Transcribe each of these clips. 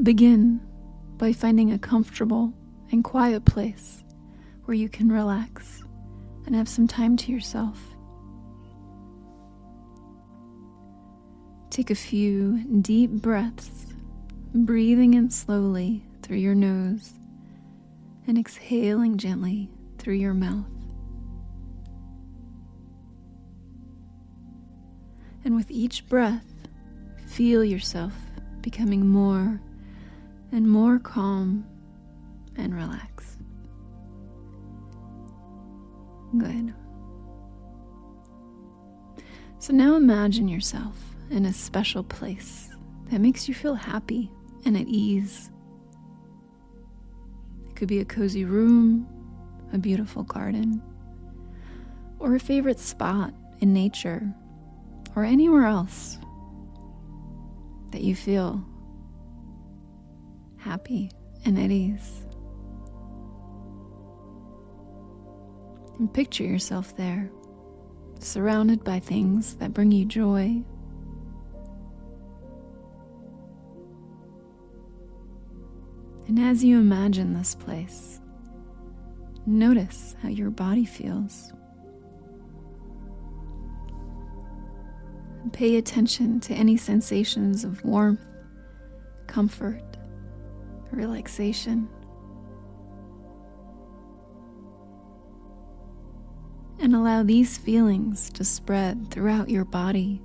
Begin by finding a comfortable and quiet place where you can relax and have some time to yourself. Take a few deep breaths, breathing in slowly through your nose and exhaling gently through your mouth. And with each breath, feel yourself becoming more and more calm and relaxed. Good. So now imagine yourself in a special place that makes you feel happy and at ease. It could be a cozy room, a beautiful garden, or a favorite spot in nature, or anywhere else that you feel happy and at ease. And picture yourself there, surrounded by things that bring you joy. And as you imagine this place, notice how your body feels. And pay attention to any sensations of warmth, comfort, relaxation. And allow these feelings to spread throughout your body,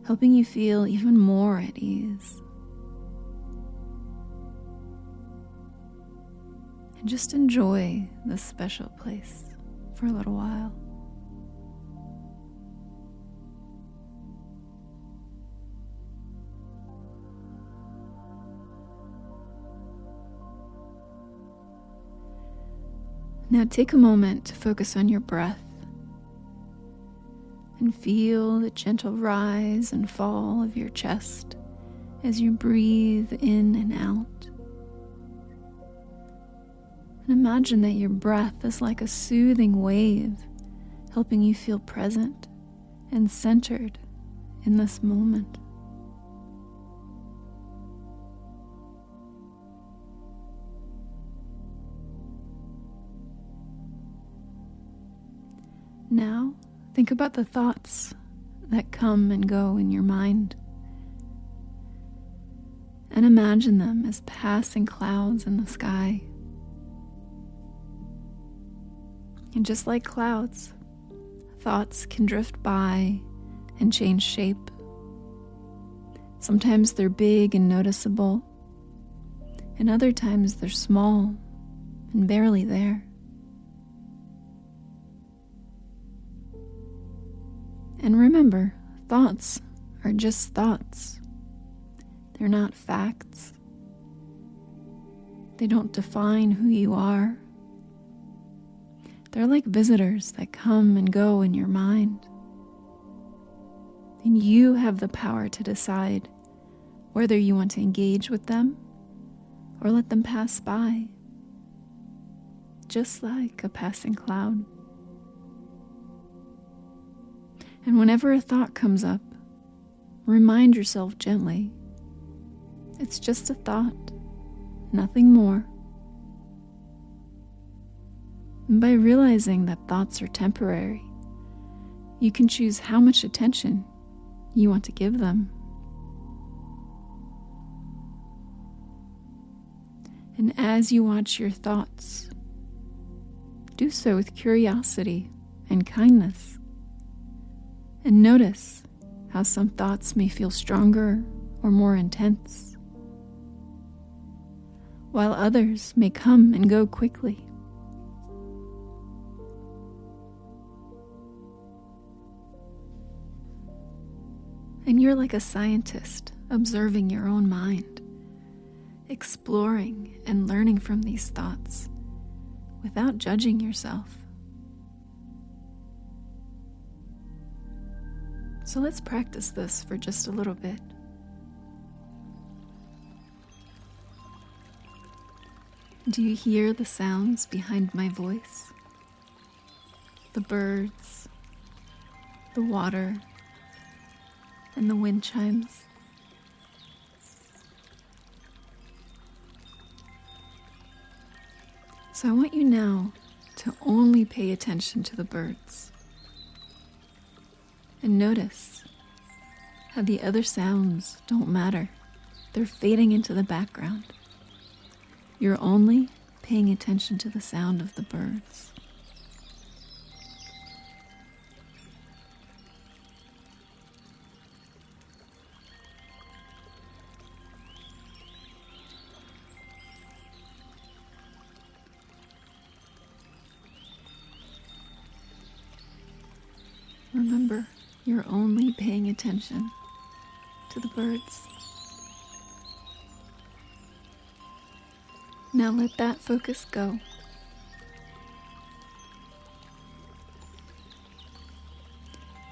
helping you feel even more at ease. And just enjoy this special place for a little while. Now take a moment to focus on your breath and feel the gentle rise and fall of your chest as you breathe in and out. And imagine that your breath is like a soothing wave, helping you feel present and centered in this moment. Now, think about the thoughts that come and go in your mind, and imagine them as passing clouds in the sky. And just like clouds, thoughts can drift by and change shape. Sometimes they're big and noticeable, and other times they're small and barely there. And remember, thoughts are just thoughts. They're not facts. They don't define who you are. They're like visitors that come and go in your mind. And you have the power to decide whether you want to engage with them or let them pass by, just like a passing cloud. And whenever a thought comes up, remind yourself gently, it's just a thought, nothing more. And by realizing that thoughts are temporary, you can choose how much attention you want to give them. And as you watch your thoughts, do so with curiosity and kindness. And notice how some thoughts may feel stronger or more intense, while others may come and go quickly. And you're like a scientist observing your own mind, exploring and learning from these thoughts without judging yourself. So let's practice this for just a little bit. Do you hear the sounds behind my voice? The birds, the water, and the wind chimes. So I want you now to only pay attention to the birds. And notice how the other sounds don't matter. They're fading into the background. You're only paying attention to the sound of the birds. Remember, you're only paying attention to the birds. Now let that focus go.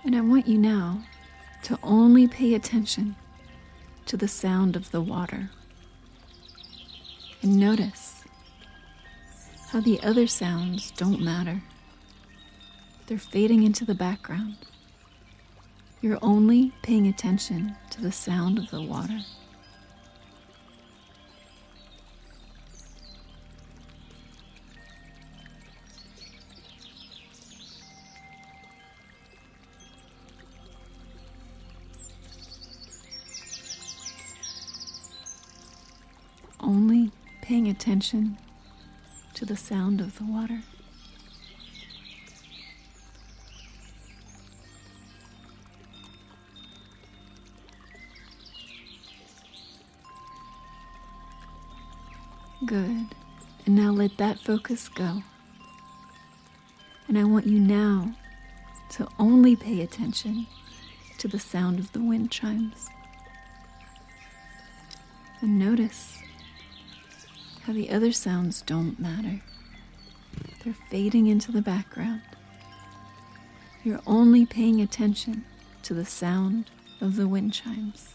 And I want you now to only pay attention to the sound of the water. And notice how the other sounds don't matter. They're fading into the background. You're only paying attention to the sound of the water. Only paying attention to the sound of the water. Good. And now let that focus go. And I want you now to only pay attention to the sound of the wind chimes. And notice how the other sounds don't matter. They're fading into the background. You're only paying attention to the sound of the wind chimes.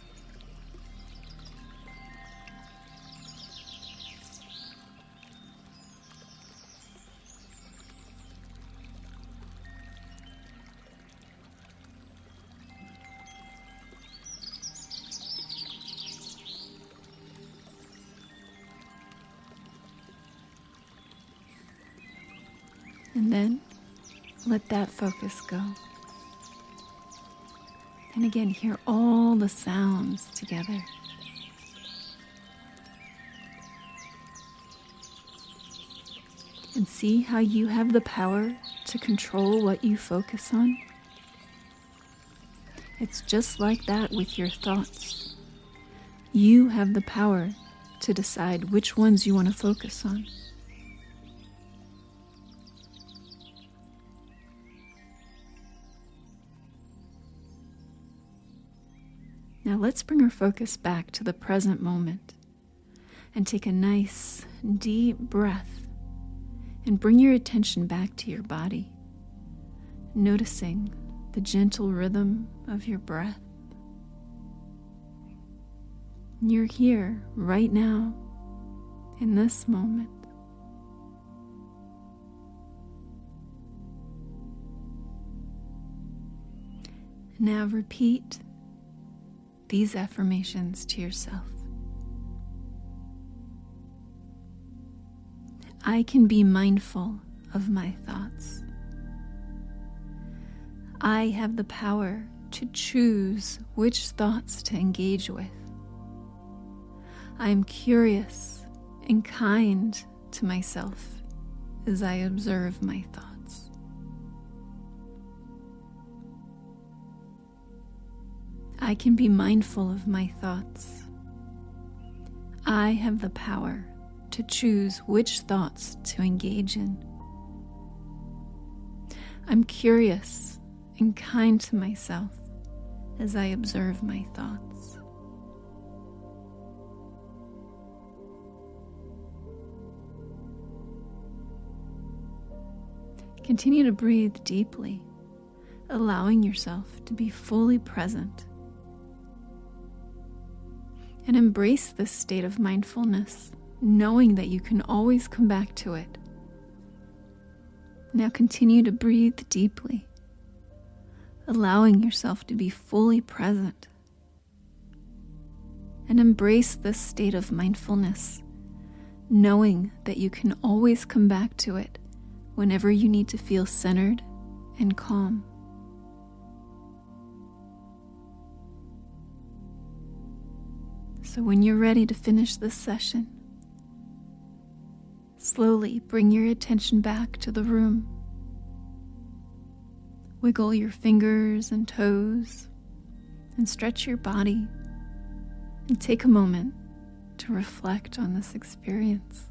And then let that focus go. And again, hear all the sounds together. And see how you have the power to control what you focus on. It's just like that with your thoughts. You have the power to decide which ones you want to focus on. Now let's bring our focus back to the present moment and take a nice, deep breath and bring your attention back to your body, noticing the gentle rhythm of your breath. You're here right now in this moment. Now repeat these affirmations to yourself. I can be mindful of my thoughts. I have the power to choose which thoughts to engage with. I am curious and kind to myself as I observe my thoughts. I can be mindful of my thoughts. I have the power to choose which thoughts to engage in. I'm curious and kind to myself as I observe my thoughts. Continue to breathe deeply, allowing yourself to be fully present. And embrace this state of mindfulness, knowing that you can always come back to it. Now continue to breathe deeply, allowing yourself to be fully present. And embrace this state of mindfulness, knowing that you can always come back to it whenever you need to feel centered and calm. So when you're ready to finish this session, slowly bring your attention back to the room. Wiggle your fingers and toes and stretch your body, and take a moment to reflect on this experience.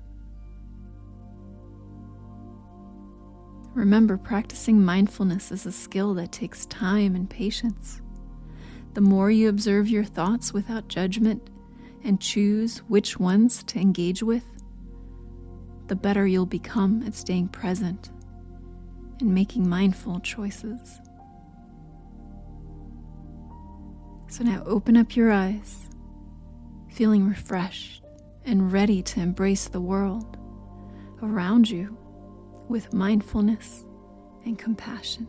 Remember, practicing mindfulness is a skill that takes time and patience. The more you observe your thoughts without judgment and choose which ones to engage with, the better you'll become at staying present and making mindful choices. So now open up your eyes, feeling refreshed and ready to embrace the world around you with mindfulness and compassion.